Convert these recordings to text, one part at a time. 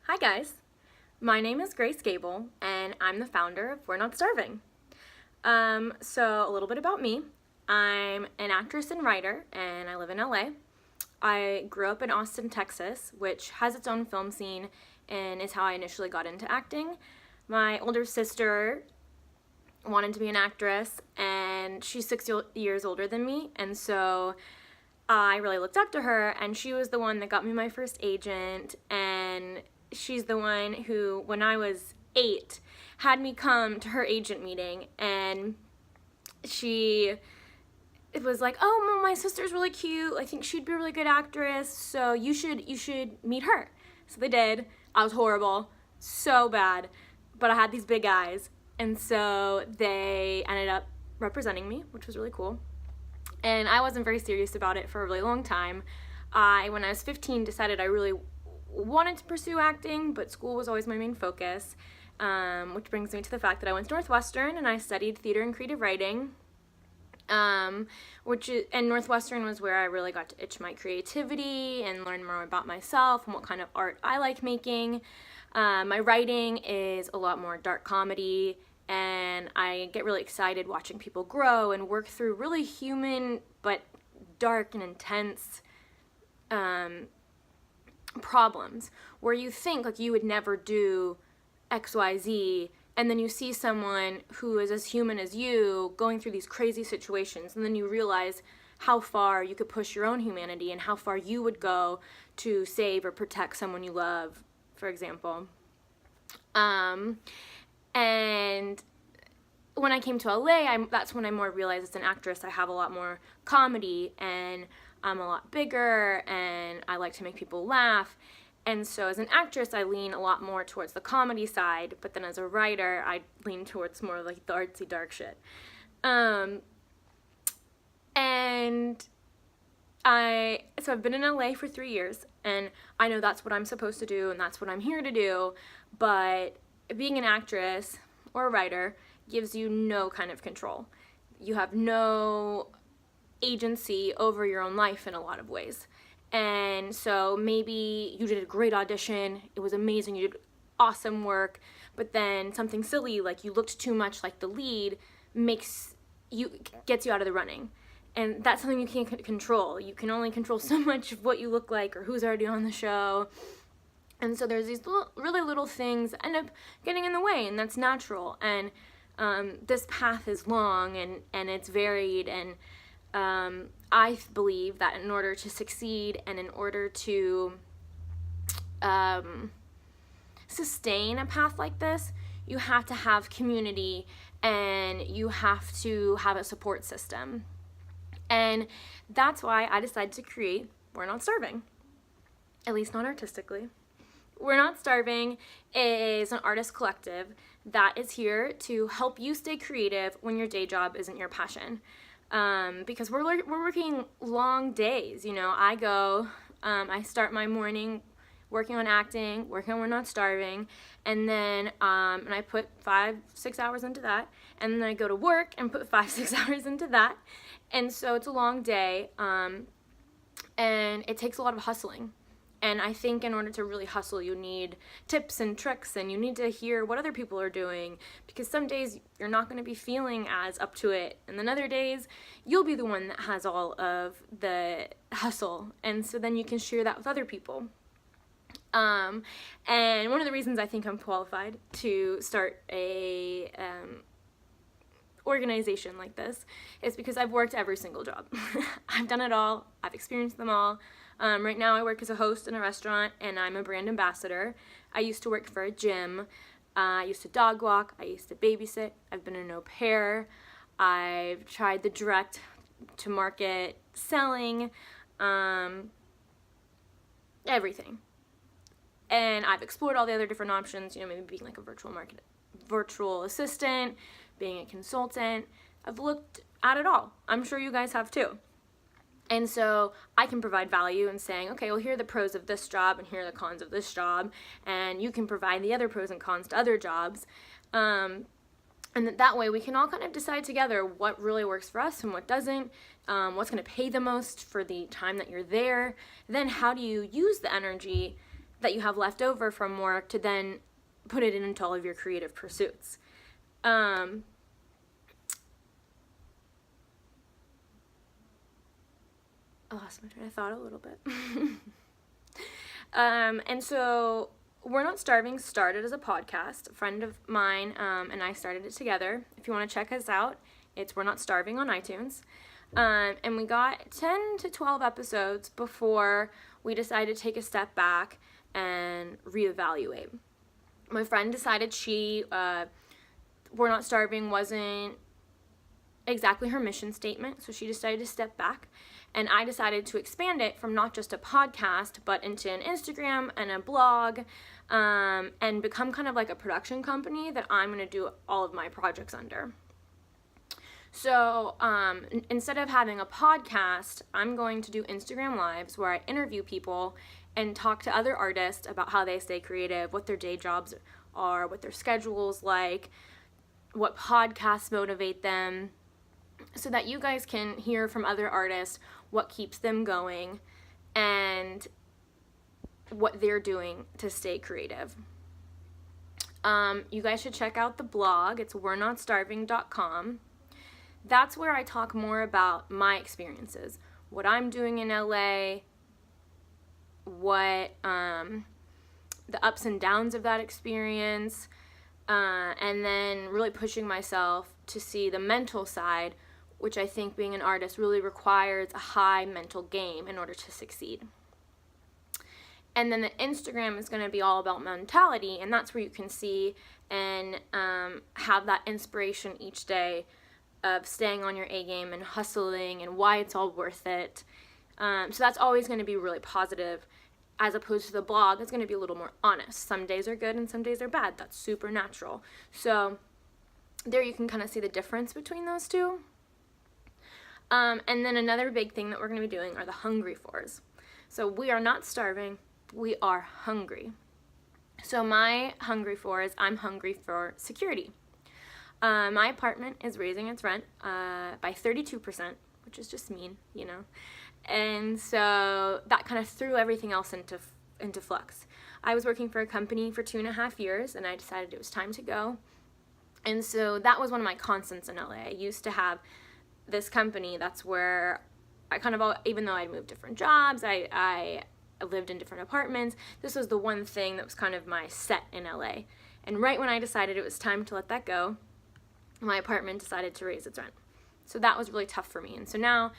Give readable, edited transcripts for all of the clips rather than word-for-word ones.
Hi guys, my name is Grace Gable and I'm the founder of We're Not Starving. So a little bit about me. I'm an actress and writer and I live in LA. I grew up in Austin, Texas, which has its own film scene and is how I initially got into acting. My older sister wanted to be an actress and she's 6 years older than me, and so I really looked up to her, and she was the one that got me my first agent, and she's the one who, when I was 8, had me come to her agent meeting, and she it was like, oh, my sister's really cute, I think she'd be a really good actress, so you should meet her. So they did. I was horrible, so bad, but I had these big eyes, and so they ended up representing me, which was really cool. And I wasn't very serious about it for a really long time. When I was 15, decided I really wanted to pursue acting, but school was always my main focus, which brings me to the fact that I went to Northwestern and I studied theater and creative writing, and Northwestern was where I really got to itch my creativity and learn more about myself and what kind of art I like making. My writing is a lot more dark comedy, and I get really excited watching people grow and work through really human but dark and intense problems where you think like you would never do XYZ, and then you see someone who is as human as you going through these crazy situations, and then you realize how far you could push your own humanity and how far you would go to save or protect someone you love, for example. And when I came to LA, that's when I more realized as an actress I have a lot more comedy, and I'm a lot bigger, and I like to make people laugh. And so as an actress, I lean a lot more towards the comedy side, but then as a writer, I lean towards more like the artsy dark shit. So I've been in LA for 3 years, and I know that's what I'm supposed to do, and that's what I'm here to do, but being an actress or a writer gives you no kind of control. You have no agency over your own life in a lot of ways. And so maybe you did a great audition, it was amazing, you did awesome work, but then something silly like you looked too much like the lead gets you out of the running. And that's something you can't control. You can only control so much of what you look like or who's already on the show. And so there's these really little things that end up getting in the way, and that's natural. And this path is long and it's varied, and I believe that in order to succeed and in order to sustain a path like this, you have to have community and you have to have a support system. And that's why I decided to create We're Not Starving, at least not artistically. We're Not Starving is an artist collective that is here to help you stay creative when your day job isn't your passion. Because we're working long days, I start my morning working on acting, working on We're Not Starving, and then and I put 5-6 hours into that, and then I go to work and put 5-6 hours into that, and so it's a long day, and it takes a lot of hustling. And I think in order to really hustle, you need tips and tricks, and you need to hear what other people are doing, because some days you're not going to be feeling as up to it, and then other days you'll be the one that has all of the hustle, and so then you can share that with other people. And one of the reasons I think I'm qualified to start a organization like this is because I've worked every single job. I've done it all. I've experienced them all. Right now I work as a host in a restaurant, and I'm a brand ambassador. I used to work for a gym. I used to dog walk. I used to babysit. I've been an au pair. I've tried the direct to market selling, everything. And I've explored all the other different options, maybe being like a virtual assistant, being a consultant. I've looked at it all. I'm sure you guys have too. And so I can provide value in saying, okay, well, here are the pros of this job and here are the cons of this job, and you can provide the other pros and cons to other jobs. And that way we can all kind of decide together what really works for us and what doesn't, what's going to pay the most for the time that you're there. Then how do you use the energy that you have left over from work to then put it into all of your creative pursuits. I lost my train of thought a little bit. And so We're Not Starving started as a podcast. A friend of mine and I started it together. If you want to check us out, it's We're Not Starving on iTunes. And we got 10 to 12 episodes before we decided to take a step back and reevaluate. My friend decided We're Not Starving wasn't exactly her mission statement, so she decided to step back, and I decided to expand it from not just a podcast but into an Instagram and a blog, and become kind of like a production company that I'm going to do all of my projects under. So instead of having a podcast, I'm going to do Instagram Lives where I interview people and talk to other artists about how they stay creative, what their day jobs are, what their schedule's like, what podcasts motivate them, so that you guys can hear from other artists what keeps them going and what they're doing to stay creative. You guys should check out the blog. It's we'renotstarving.com. That's where I talk more about my experiences, what I'm doing in LA, what the ups and downs of that experience, and then really pushing myself to see the mental side, which I think being an artist really requires a high mental game in order to succeed. And then the Instagram is going to be all about mentality, and that's where you can see and have that inspiration each day of staying on your A game and hustling and why it's all worth it. So that's always going to be really positive, as opposed to the blog. It's going to be a little more honest. Some days are good and some days are bad. That's super natural. So there you can kind of see the difference between those two. And then another big thing that we're going to be doing are the Hungry Fours. So we are not starving, we are hungry. So my Hungry Fours, I'm hungry for security. My apartment is raising its rent by 32%, which is just mean, you know. And so that kind of threw everything else into flux. I was working for a company for 2.5 years, and I decided it was time to go. And so that was one of my constants in LA. I used to have this company. That's where I kind of, even though I'd moved different jobs, I lived in different apartments, this was the one thing that was kind of my set in LA. And right when I decided it was time to let that go, my apartment decided to raise its rent. So that was really tough for me. And so now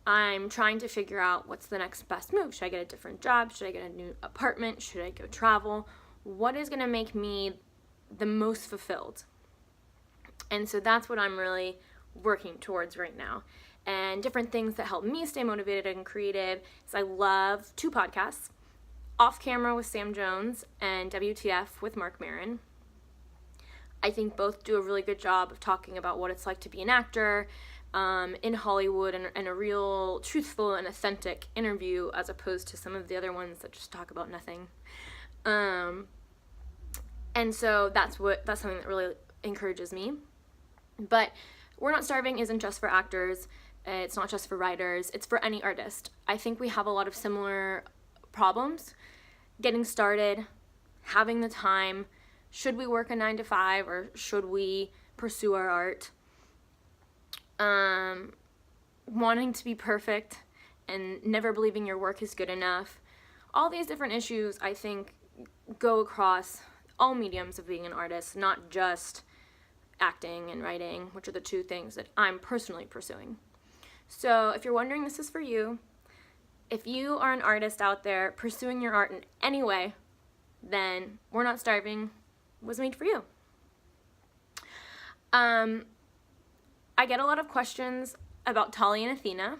I'm trying to figure out what's the next best move. Should I get a different job? Should I get a new apartment? Should I go travel? What is going to make me the most fulfilled? And so that's what I'm really working towards right now. And different things that help me stay motivated and creative is I love 2 podcasts, Off Camera with Sam Jones and WTF with Mark Maron. I think both do a really good job of talking about what it's like to be an actor in Hollywood, and a real truthful and authentic interview, as opposed to some of the other ones that just talk about nothing. And so that's something that really encourages me. But We're Not Starving isn't just for actors. It's not just for writers. It's for any artist. I think we have a lot of similar problems. Getting started, having the time. Should we work a 9 to 5 or should we pursue our art? Wanting to be perfect and never believing your work is good enough. All these different issues, I think, go across all mediums of being an artist, not just acting and writing, which are the 2 things that I'm personally pursuing. So if you're wondering, this is for you. If you are an artist out there pursuing your art in any way, then We're Not Starving was made for you. I get a lot of questions about Tolly and Athena.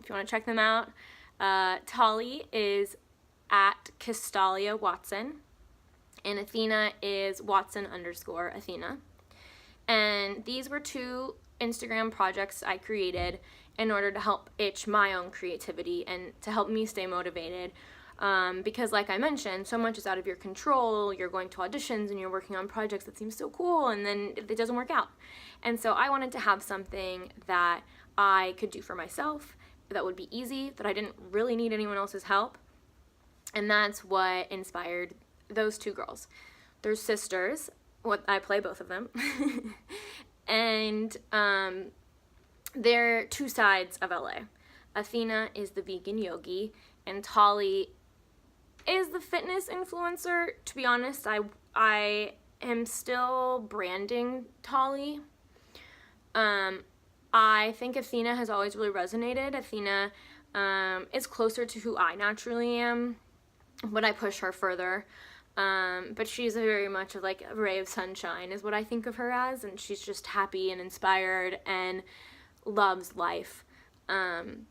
If you want to check them out, Tolly is at Castalia Watson, and Athena is Watson_Athena. And these were 2 Instagram projects I created in order to help itch my own creativity and to help me stay motivated. Because like I mentioned, so much is out of your control. You're going to auditions and you're working on projects that seem so cool, and then it doesn't work out. And so I wanted to have something that I could do for myself, that would be easy, that I didn't really need anyone else's help. And that's what inspired those two girls. They're sisters. I play both of them. And they're two sides of LA. Athena is the vegan yogi, and Tali is the fitness influencer. To be honest, I am still branding Tali. I think Athena has always really resonated. Athena is closer to who I naturally am, but I push her further. But she's very much of like a ray of sunshine is what I think of her as, and she's just happy and inspired and loves life. And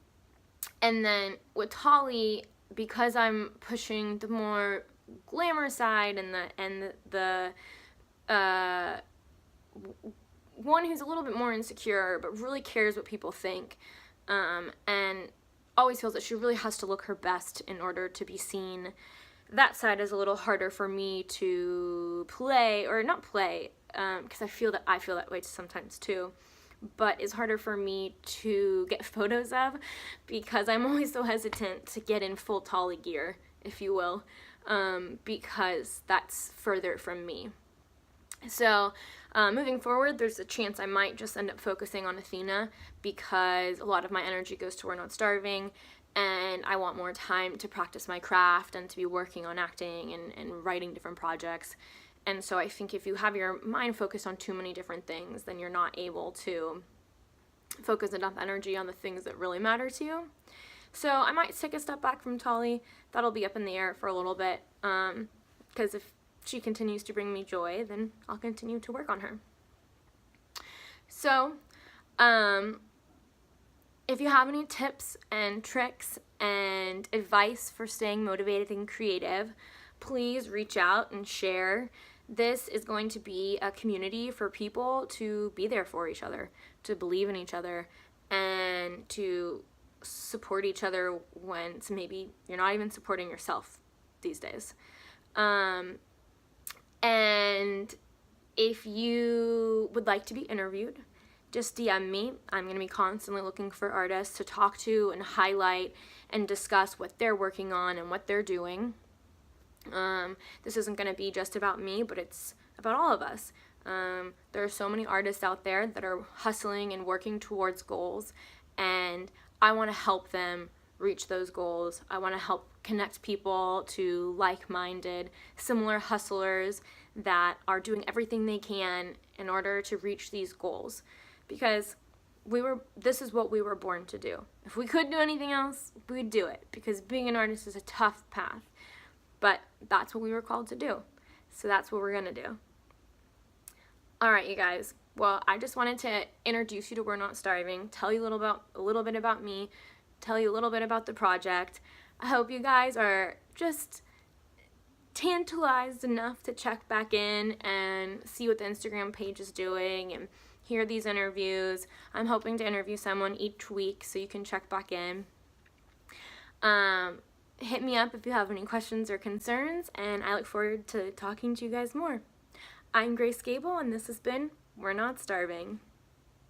then with Tali, because I'm pushing the more glamour side and the one who's a little bit more insecure but really cares what people think, and always feels that she really has to look her best in order to be seen. That side is a little harder for me to play, or not play, because I feel that way sometimes too, but it's harder for me to get photos of because I'm always so hesitant to get in full Tali gear, if you will, because that's further from me. So moving forward, there's a chance I might just end up focusing on Athena because a lot of my energy goes to We're Not Starving, and I want more time to practice my craft and to be working on acting and writing different projects. And so I think if you have your mind focused on too many different things, then you're not able to focus enough energy on the things that really matter to you. So I might take a step back from Tali. That'll be up in the air for a little bit, because if she continues to bring me joy, then I'll continue to work on her. So, if you have any tips and tricks and advice for staying motivated and creative, please reach out and share. This is going to be a community for people to be there for each other, to believe in each other, and to support each other when maybe you're not even supporting yourself these days. And if you would like to be interviewed, just DM me. I'm going to be constantly looking for artists to talk to and highlight and discuss what they're working on and what they're doing. This isn't going to be just about me, but it's about all of us. There are so many artists out there that are hustling and working towards goals, and I want to help them reach those goals. I want to help connect people to like-minded, similar hustlers that are doing everything they can in order to reach these goals, because this is what we were born to do. If we could do anything else, we'd do it, because being an artist is a tough path, but that's what we were called to do. So that's what we're gonna do. All right, you guys. Well, I just wanted to introduce you to We're Not Starving, tell you a little bit about me, tell you a little bit about the project. I hope you guys are just tantalized enough to check back in and see what the Instagram page is doing and hear these interviews. I'm hoping to interview someone each week, so you can check back in. Hit me up if you have any questions or concerns, and I look forward to talking to you guys more. I'm Grace Gable, and this has been We're Not Starving.